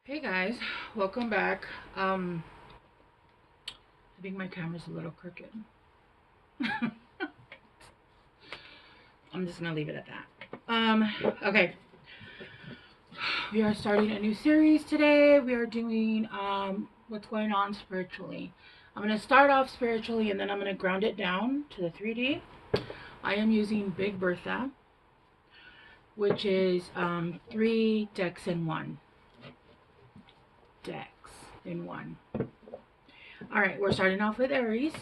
Hey guys, welcome back. I think my camera's a little crooked. I'm just gonna leave it at that. Okay. We are starting a new series today. We are doing what's going on spiritually. I'm gonna start off spiritually and then I'm gonna ground it down to the 3D. I am using Big Bertha, which is 3 decks in one. Alright, we're starting off with Aries.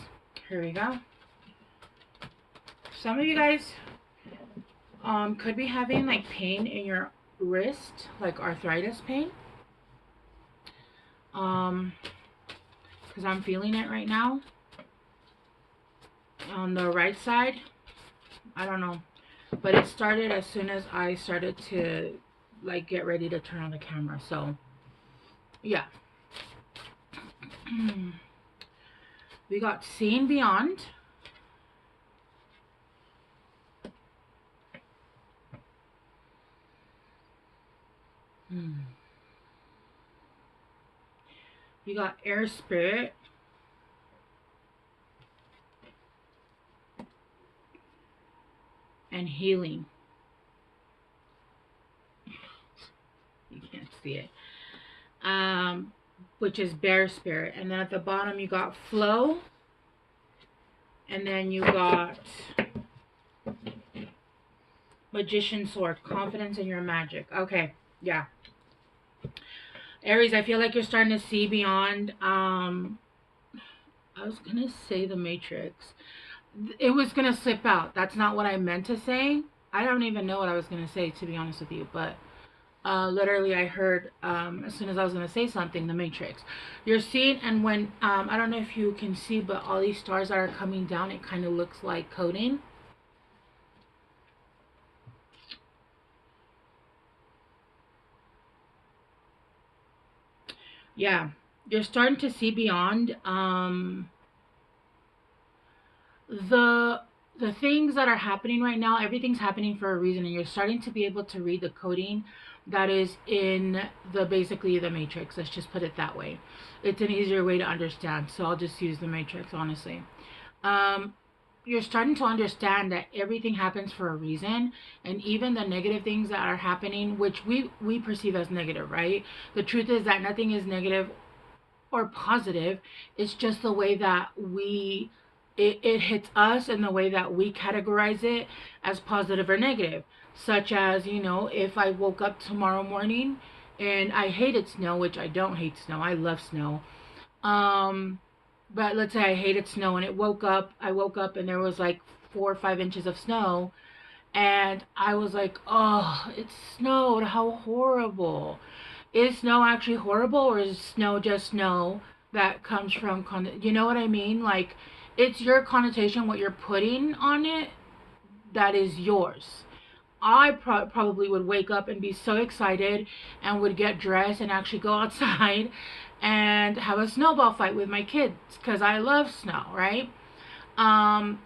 Here we go. Some of you guys could be having like pain in your wrist, like arthritis pain. Because I'm feeling it right now. On the right side. I don't know. But it started as soon as I started to like get ready to turn on the camera. So, yeah. We got Seeing Beyond. You got Air Spirit. And Healing. You can't see it. Which is Bear Spirit. And then at the bottom you got Flow. And then you got Magician Sword. Confidence in your magic. Okay, yeah. Aries, I feel like you're starting to see beyond, I was going to say the Matrix. It was going to slip out. That's not what I meant to say. I don't even know what I was going to say, to be honest with you. But literally I heard, as soon as I was going to say something, the Matrix. You're seeing, and when, I don't know if you can see, but all these stars that are coming down, it kind of looks like coding. Yeah, you're starting to see beyond the things that are happening right now. Everything's happening for a reason, and you're starting to be able to read the coding that is in the basically the Matrix. Let's just put it that way. It's an easier way to understand, so I'll just use the Matrix, honestly. You're starting to understand that everything happens for a reason, and even the negative things that are happening, which we perceive as negative, right? The truth is that nothing is negative or positive. It's just the way that it hits us, and the way that we categorize it as positive or negative. Such as, you know, if I woke up tomorrow morning and I hated snow, which I don't hate snow, I love snow. But let's say I hated snow and I woke up and there was like 4 or 5 inches of snow, and I was like, oh, it snowed, how horrible. Is snow actually horrible, or is snow just snow that comes from, you know what I mean? Like, it's your connotation, what you're putting on it, that is yours. I probably would wake up and be so excited and would get dressed and actually go outside and have a snowball fight with my kids because I love snow, right? And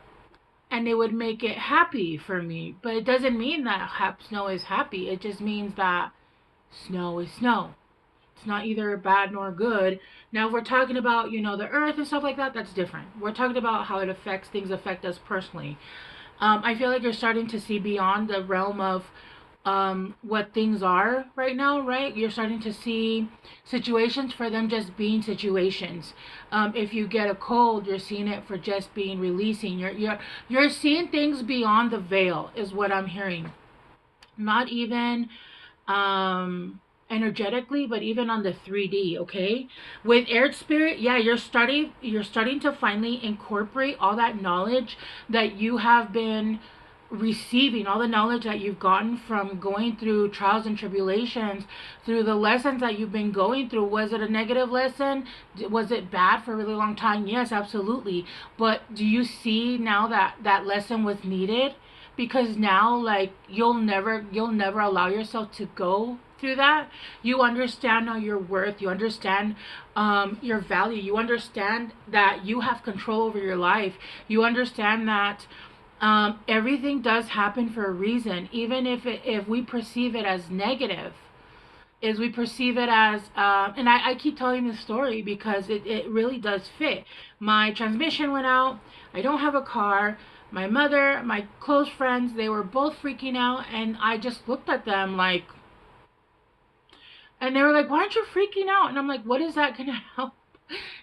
it would make it happy for me. But it doesn't mean that snow is happy. It just means that snow is snow. It's not either bad nor good. Now, if we're talking about, you know, the earth and stuff like that, that's different. We're talking about how it affects, things affect us personally. I feel like you're starting to see beyond the realm of what things are right now, right? You're starting to see situations for them just being situations. If you get a cold, you're seeing it for just being releasing. You're seeing things beyond the veil, is what I'm hearing. Not even energetically, but even on the 3D, okay? With Air Spirit, yeah, you're starting to finally incorporate all that knowledge that you have been receiving, all the knowledge that you've gotten from going through trials and tribulations, through the lessons that you've been going through. Was it a negative lesson? Was it bad for a really long time? Yes, absolutely. But do you see now that that lesson was needed? Because now, like, you'll never allow yourself to go through that. You understand now your worth. You understand your value. You understand that you have control over your life. You understand that everything does happen for a reason, even if we perceive it as negative. is we perceive it as, and I keep telling this story because it really does fit. My transmission went out. I don't have a car. My mother, my close friends, they were both freaking out, and I just looked at them like, and they were like, why aren't you freaking out? And I'm like, what is that going to help?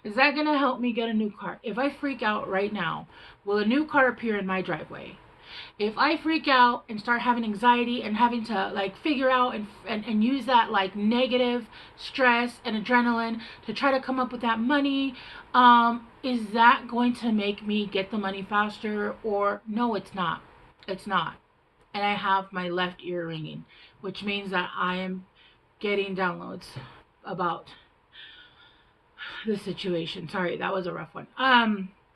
Is that going to help me get a new car? If I freak out right now, will a new car appear in my driveway? If I freak out and start having anxiety and having to like figure out and use that like negative stress and adrenaline to try to come up with that money, is that going to make me get the money faster? Or no, it's not. It's not. And I have my left ear ringing, which means that I am getting downloads about the situation. Sorry, that was a rough one.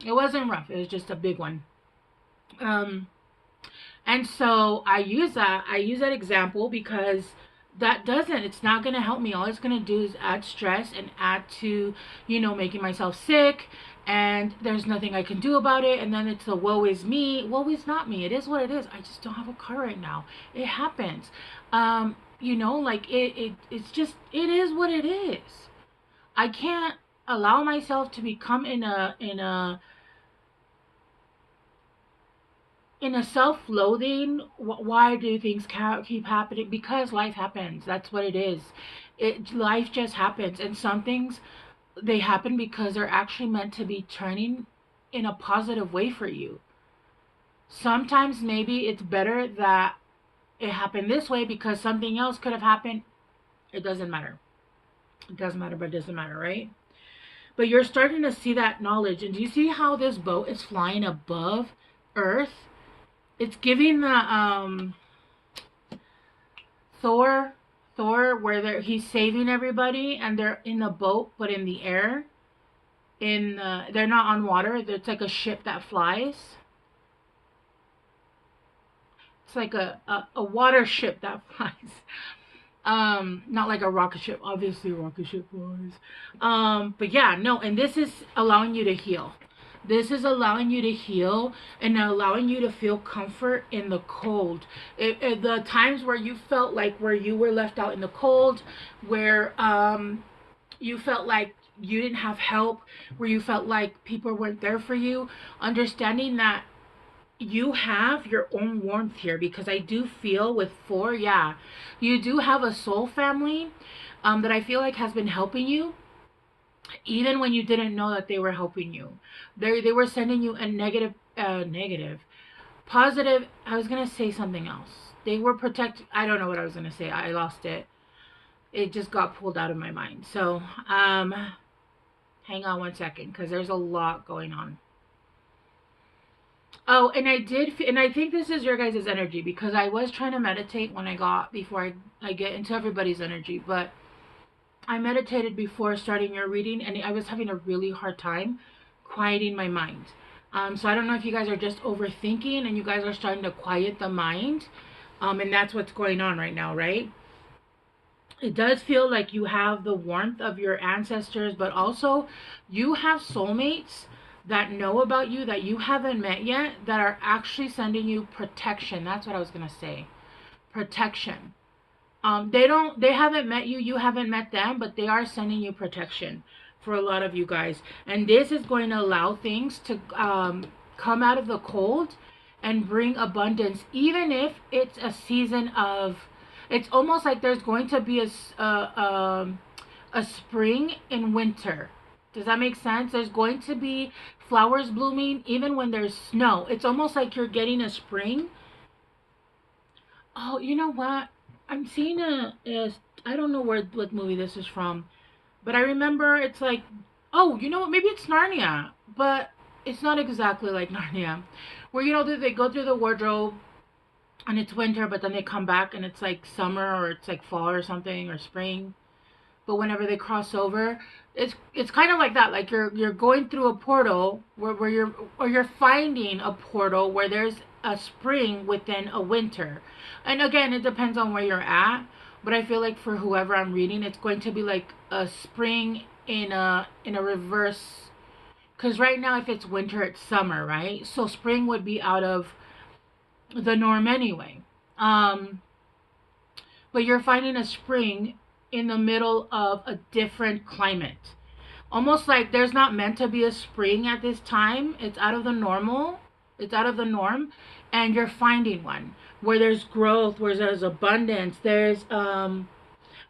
It wasn't rough. It was just a big one. And so I use that example because it's not going to help me. All it's going to do is add stress and add to, making myself sick, and there's nothing I can do about it. And then it's a woe is me. Woe is not me. It is what it is. I just don't have a car right now. It happens. Like it's just, it is what it is. I can't allow myself to become in a self-loathing. Why do things keep happening? Because life happens. That's what it is. Life just happens, and some things, they happen because they're actually meant to be turning in a positive way for you. Sometimes maybe it's better that it happened this way because something else could have happened. It doesn't matter. It doesn't matter, but it doesn't matter, right? But you're starting to see that knowledge. And do you see how this boat is flying above Earth? It's giving the Thor, where he's saving everybody, and they're in the boat, but in the air. They're not on water. It's like a ship that flies. It's like a water ship that flies. Not like a rocket ship. Obviously, a rocket ship flies. But yeah, no. And this is allowing you to heal. This is allowing you to heal and allowing you to feel comfort in the cold. The times where you felt like where you were left out in the cold, where you felt like you didn't have help, where you felt like people weren't there for you, understanding that you have your own warmth here, because I do feel with 4, yeah, you do have a soul family that I feel like has been helping you. Even when you didn't know that they were helping you, they were sending you a negative, positive. I was gonna say something else. They were I don't know what I was gonna say. I lost it. It just got pulled out of my mind. So, hang on one second, because there's a lot going on. Oh, and I think this is your guys' energy, because I was trying to meditate before I get into everybody's energy, but I meditated before starting your reading, and I was having a really hard time quieting my mind. So I don't know if you guys are just overthinking and you guys are starting to quiet the mind. And that's what's going on right now, right? It does feel like you have the warmth of your ancestors, but also you have soulmates that know about you that you haven't met yet, that are actually sending you protection. That's what I was going to say. Protection. They haven't met you, you haven't met them, but they are sending you protection for a lot of you guys. And this is going to allow things to come out of the cold and bring abundance, even if it's a season of, it's almost like there's going to be a spring in winter. Does that make sense? There's going to be flowers blooming even when there's snow. It's almost like you're getting a spring. Oh, you know what? I'm seeing I don't know what movie this is from, but I remember it's like, oh, you know what? Maybe it's Narnia, but it's not exactly like Narnia, where they go through the wardrobe and it's winter, but then they come back and it's like summer, or it's like fall or something, or spring. But whenever they cross over, it's kind of like that. Like you're going through a portal where you're finding a portal where there's a spring within a winter. And again, it depends on where you're at, but I feel like for whoever I'm reading, it's going to be like a spring in a reverse, because right now if it's winter, it's summer, right? So spring would be out of the norm anyway. But you're finding a spring in the middle of a different climate. Almost like there's not meant to be a spring at this time. It's out of the normal. It's out of the norm. And you're finding one where there's growth, where there's abundance, there's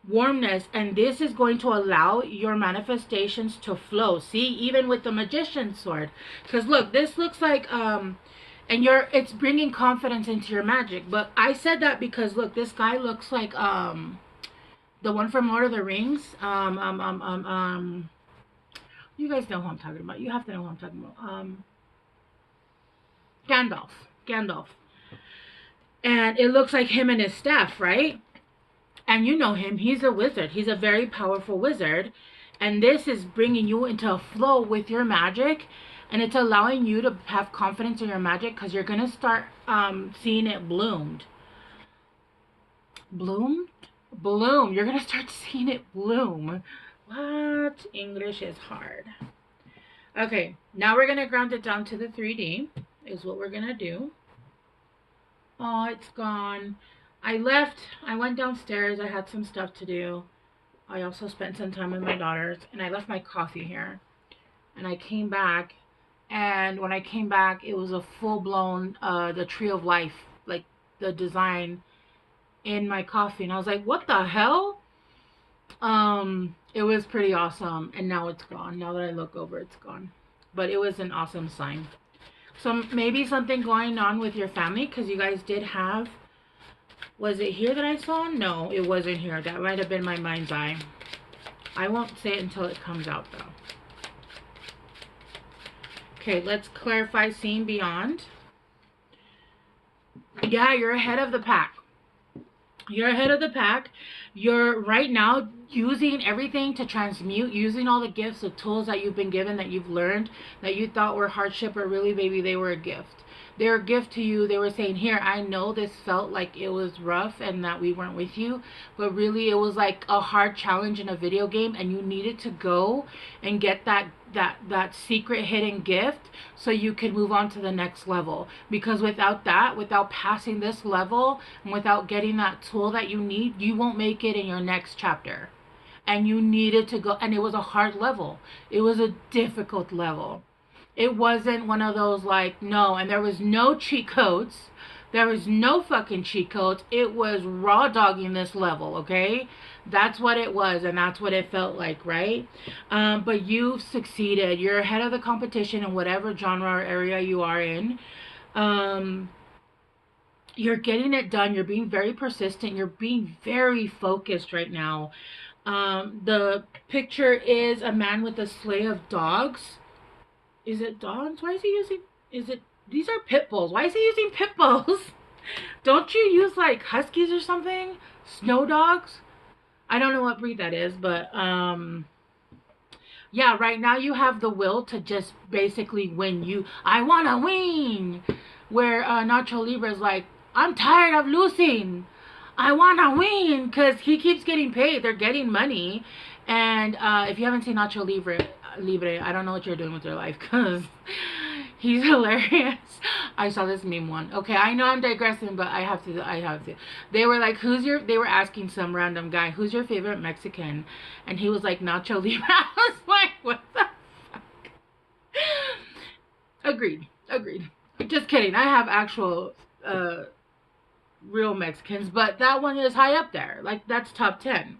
warmness, and this is going to allow your manifestations to flow. See, even with the magician's sword, because look, this looks like and it's bringing confidence into your magic. But I said that because look, this guy looks like the one from Lord of the Rings. You guys know who I'm talking about. You have to know who I'm talking about. Gandalf. And it looks like him and his staff, right? And you know him. He's a wizard. He's a very powerful wizard. And this is bringing you into a flow with your magic. And it's allowing you to have confidence in your magic because you're going to start seeing it bloomed. Bloom. You're going to start seeing it bloom. What? English is hard. Okay. Now we're going to ground it down to the 3D is what we're going to do. Oh, it's gone. I went downstairs. I had some stuff to do. I also spent some time with my daughters. And I left my coffee here. And I came back. And when I came back, it was a full-blown, the Tree of Life. Like, the design in my coffee. And I was like, what the hell? It was pretty awesome. And now it's gone. Now that I look over, it's gone. But it was an awesome sign. So maybe something going on with your family. Because you guys did have... Was it here that I saw? No, it wasn't here. That might have been my mind's eye. I won't say it until it comes out, though. Okay, let's clarify seeing beyond. Yeah, you're ahead of the pack. You're ahead of the pack. You're right now using everything to transmute, using all the gifts, the tools that you've been given, that you've learned, that you thought were hardship, but really, baby, they were a gift. They were a gift to you. They were saying, here, I know this felt like it was rough and that we weren't with you, but really it was like a hard challenge in a video game, and you needed to go and get that secret hidden gift so you could move on to the next level. Because without that, without passing this level, and without getting that tool that you need, you won't make it in your next chapter. And you needed to go, and it was a hard level. It was a difficult level. It wasn't one of those like, no, and there was no cheat codes. There was no fucking cheat codes. It was raw dogging this level, okay? That's what it was, and that's what it felt like, right? But you've succeeded. You're ahead of the competition in whatever genre or area you are in. You're getting it done. You're being very persistent. You're being very focused right now. The picture is a man with a sleigh of dogs. Is it dogs? Why is he using... These are pit bulls. Why is he using pit bulls? Don't you use like huskies or something? Snow dogs? I don't know what breed that is, but yeah, right now you have the will to just basically win. I want to win. Where Nacho Libre is like, I'm tired of losing. I want to win, because he keeps getting paid. They're getting money. And if you haven't seen Nacho Libre, I don't know what you're doing with your life, because he's hilarious. I saw this meme one. Okay, I know I'm digressing, but I have to. They were like, they were asking some random guy, who's your favorite Mexican? And he was like, Nacho Libre. I was like, what the fuck? Agreed. Just kidding. I have actual real Mexicans, but that one is high up there. Like, that's top 10.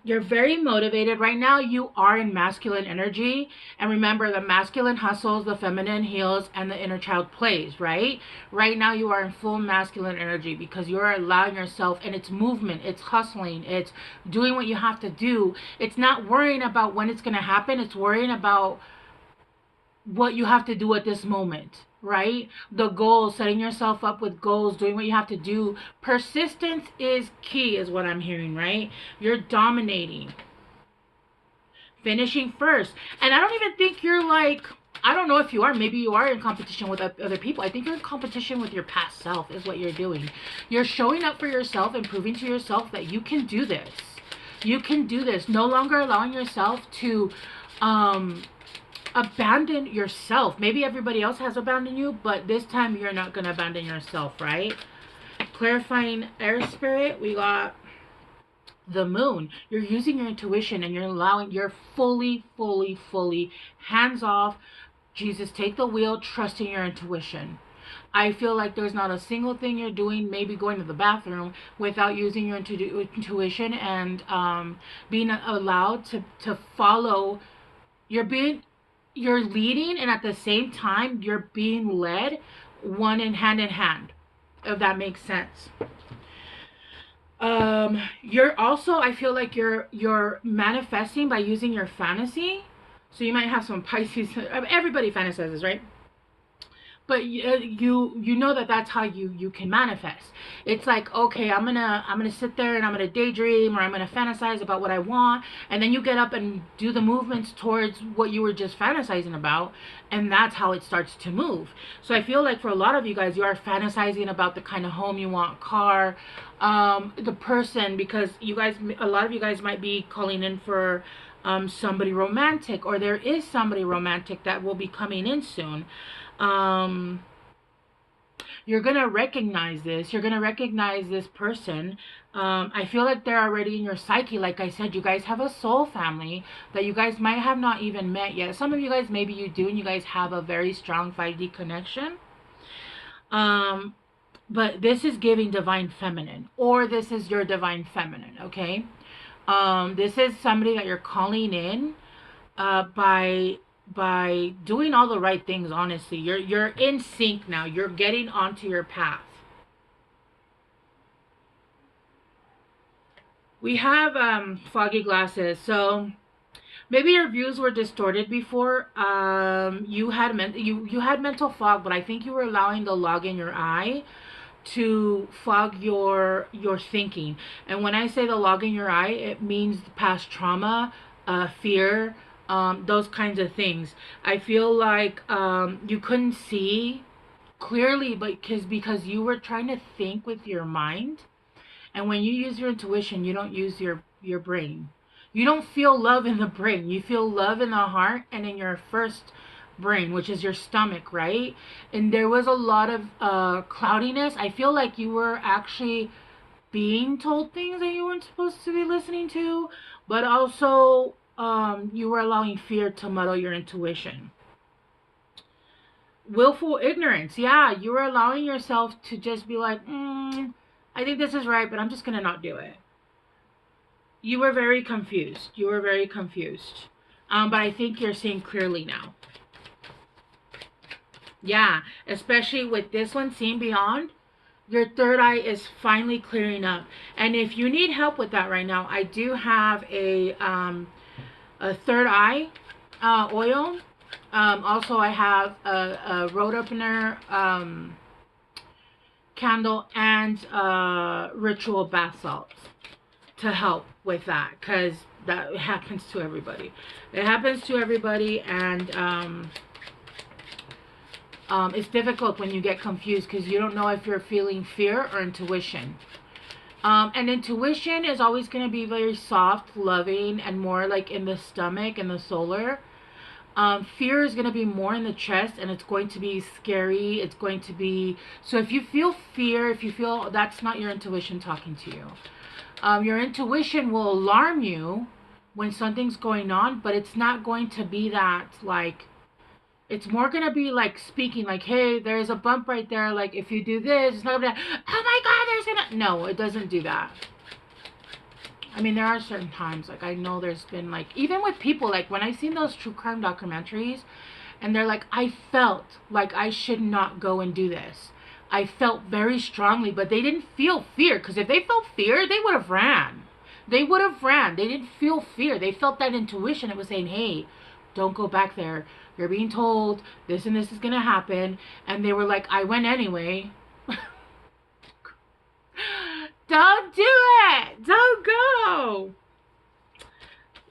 You're very motivated right now. You are in masculine energy, and remember, the masculine hustles, the feminine heals, and the inner child plays. Right now you are in full masculine energy, because you are allowing yourself, and it's movement, it's hustling, it's doing what you have to do. It's not worrying about when it's going to happen. It's worrying about what you have to do at this moment. Right? The goals, setting yourself up with goals, doing what you have to do. Persistence is key, is what I'm hearing, right? You're dominating. Finishing first. And I don't even think you're like, I don't know if you are. Maybe you are in competition with other people. I think you're in competition with your past self is what you're doing. You're showing up for yourself and proving to yourself that you can do this. You can do this. No longer allowing yourself to abandon yourself. Maybe everybody else has abandoned you, but this time you're not going to abandon yourself, right? Clarifying air spirit, we got the moon. You're using your intuition and you're fully, fully, fully hands off. Jesus, take the wheel, trusting your intuition. I feel like there's not a single thing you're doing, maybe going to the bathroom, without using your intuition and being allowed to follow. You're leading, and at the same time, you're being led, one in hand, if that makes sense. You're also, I feel like you're manifesting by using your fantasy. So you might have some Pisces. Everybody fantasizes, right? But you know that that's how you can manifest. It's like, okay, I'm gonna sit there and I'm gonna daydream, or I'm gonna fantasize about what I want, and then you get up and do the movements towards what you were just fantasizing about, and that's how it starts to move. So I feel like for a lot of you guys, you are fantasizing about the kind of home you want, car, the person, because a lot of you guys might be calling in for somebody romantic, or there is somebody romantic that will be coming in soon. You're gonna recognize this. You're gonna recognize this person. I feel like they're already in your psyche. Like I said, you guys have a soul family that you guys might have not even met yet. Some of you guys, maybe you do, and you guys have a very strong 5D connection. But this is giving divine feminine, or this is your divine feminine, okay? This is somebody that you're calling in by doing all the right things. Honestly, you're in sync now. You're getting onto your path. We have foggy glasses, so maybe your views were distorted before. You had mental fog, but I think you were allowing the log in your eye to fog your thinking. And when I say the log in your eye, it means past trauma, fear, those kinds of things. I feel like you couldn't see clearly, but because you were trying to think with your mind. And when you use your intuition, you don't use your brain. You don't feel love in the brain. You feel love in the heart and in your first brain, which is your stomach, right? And there was a lot of cloudiness. I feel like you were actually being told things that you weren't supposed to be listening to, but also you were allowing fear to muddle your intuition. Willful ignorance. Yeah, you were allowing yourself to just be like, I think this is right, but I'm just going to not do it. You were very confused. But I think you're seeing clearly now. Yeah, especially with this one, seeing beyond. Your third eye is finally clearing up. And if you need help with that right now, I do have a third eye oil. Also, I have a road opener candle and ritual bath salts to help with that, because that happens to everybody. It happens to everybody, and it's difficult when you get confused because you don't know if you're feeling fear or intuition. And intuition is always going to be very soft, loving, and more like in the stomach and the solar. Fear is going to be more in the chest, and it's going to be scary. It's going to be... So if you feel fear, if you feel that's not your intuition talking to you. Your intuition will alarm you when something's going on, but it's not going to be that, like... It's more going to be like speaking, like, hey, there's a bump right there. Like, if you do this, it's not going to be, oh my God, there's going to... No, it doesn't do that. I mean, there are certain times, like, I know there's been, like, even with people, like, when I've seen those true crime documentaries, and they're like, I felt like I should not go and do this. I felt very strongly, but they didn't feel fear, because if they felt fear, they would have ran. They would have ran. They didn't feel fear. They felt that intuition. It was saying, hey, don't go back there. You're being told this and this is going to happen. And they were like, I went anyway. Don't do it. Don't go.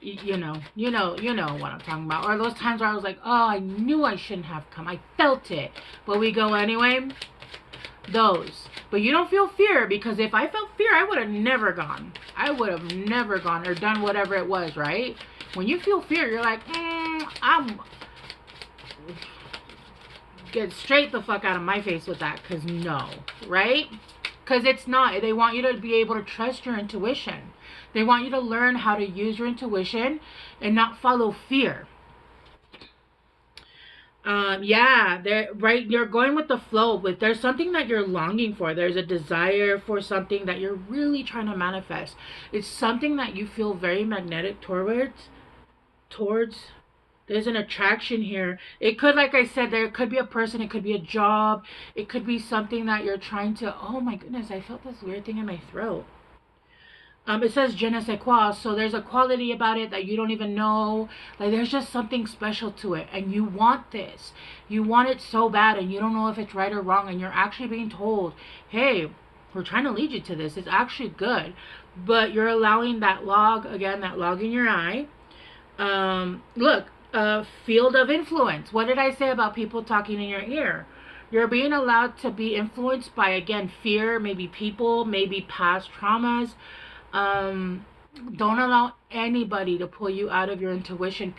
You know what I'm talking about. Or those times where I was like, oh, I knew I shouldn't have come. I felt it. But we go anyway. Those. But you don't feel fear, because if I felt fear, I would have never gone. I would have never gone or done whatever it was, right? When you feel fear, you're like, I'm... Get straight the fuck out of my face with that, because no, right? Because it's not. They want you to be able to trust your intuition. They want you to learn how to use your intuition and not follow fear. Yeah, they're right. You're going with the flow. But there's something that you're longing for. There's a desire for something that you're really trying to manifest. It's something that you feel very magnetic towards. There's an attraction here. It could, like I said, there could be a person. It could be a job. It could be something that you're trying to. Oh my goodness! I felt this weird thing in my throat. It says je ne sais quoi, so there's a quality about it that you don't even know. Like, there's just something special to it, and you want this. You want it so bad, and you don't know if it's right or wrong, and you're actually being told, hey, we're trying to lead you to this. It's actually good. But you're allowing that log, again, that log in your eye. Look, field of influence. What did I say about people talking in your ear? You're being allowed to be influenced by, again, fear, maybe people, maybe past traumas. Don't allow anybody to pull you out of your intuition.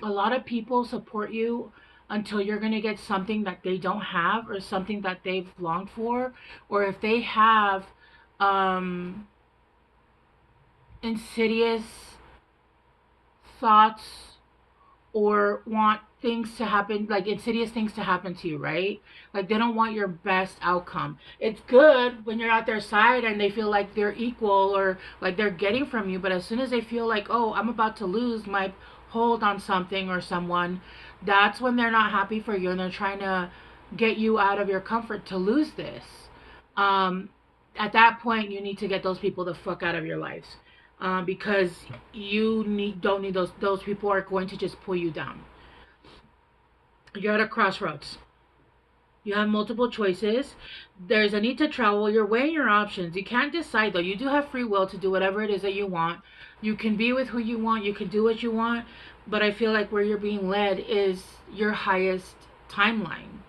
A lot of people support you until you're going to get something that they don't have, or something that they've longed for, or if they have insidious thoughts or want things to happen, like insidious things to happen to you, right? Like, they don't want your best outcome. It's good when you're at their side and they feel like they're equal, or like they're getting from you, but as soon as they feel like, oh, I'm about to lose my hold on something or someone, that's when they're not happy for you, and they're trying to get you out of your comfort to lose this. At that point, you need to get those people the fuck out of your lives. Because you don't need those people are going to just pull you down. You're at a crossroads. You have multiple choices. There's a need to travel. You're weighing your options. You can't decide, though. You do have free will to do whatever it is that you want. You can be with who you want. You can do what you want. But I feel like where you're being led is your highest timeline.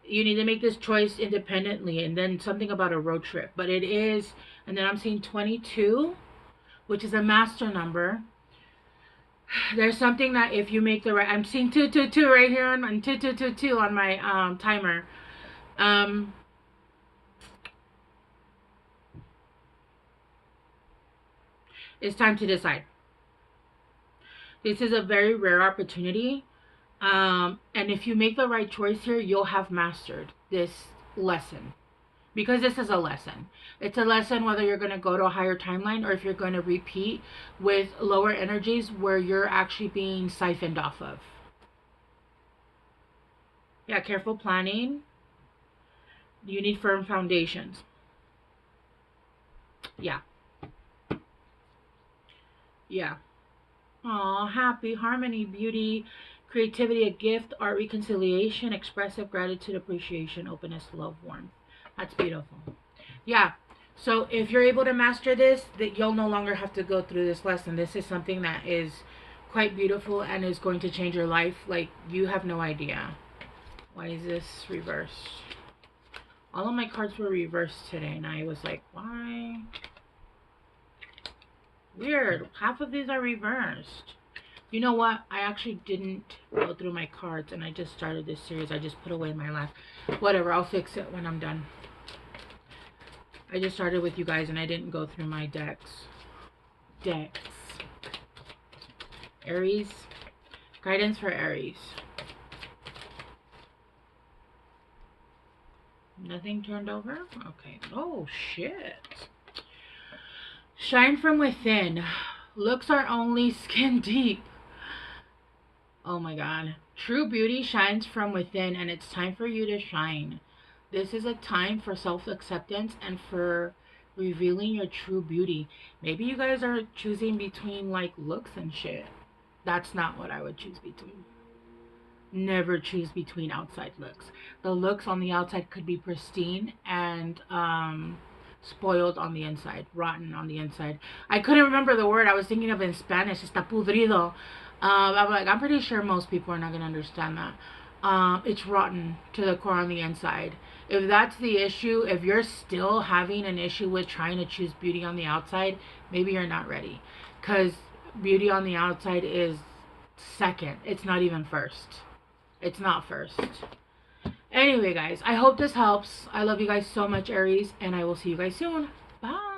You need to make this choice independently. And then something about a road trip. But it is, and then I'm seeing 22, which is a master number. There's something that if you make the right, I'm seeing 222 right here on 2222 on my timer. It's time to decide. This is a very rare opportunity. And if you make the right choice here, you'll have mastered this lesson. Because this is a lesson. It's a lesson whether you're going to go to a higher timeline, or if you're going to repeat with lower energies where you're actually being siphoned off of. Yeah, careful planning. You need firm foundations. Yeah. Yeah. Aw, happy, harmony, beauty, creativity, a gift, art, reconciliation, expressive, gratitude, appreciation, openness, love, warmth. That's beautiful. Yeah. So if you're able to master this, that you'll no longer have to go through this lesson. This is something that is quite beautiful and is going to change your life. Like, you have no idea. Why is this reversed? All of my cards were reversed today, and I was like, why? Weird. Half of these are reversed. You know what? I actually didn't go through my cards, and I just started this series. I just put away my last. Whatever. I'll fix it when I'm done. I just started with you guys, and I didn't go through my decks. Aries. Guidance for Aries. Nothing turned over? Okay. Oh, shit. Shine from within. Looks are only skin deep. Oh my God. True beauty shines from within, and it's time for you to shine. This is a time for self-acceptance and for revealing your true beauty. Maybe you guys are choosing between like looks and shit. That's not what I would choose between. Never choose between outside looks. The looks on the outside could be pristine and spoiled on the inside, rotten on the inside. I couldn't remember the word. I was thinking of it in Spanish. Está pudrido. I'm pretty sure most people are not going to understand that. It's rotten to the core on the inside. If that's the issue, if you're still having an issue with trying to choose beauty on the outside, maybe you're not ready. Because beauty on the outside is second. It's not even first. It's not first. Anyway, guys, I hope this helps. I love you guys so much, Aries, and I will see you guys soon. Bye.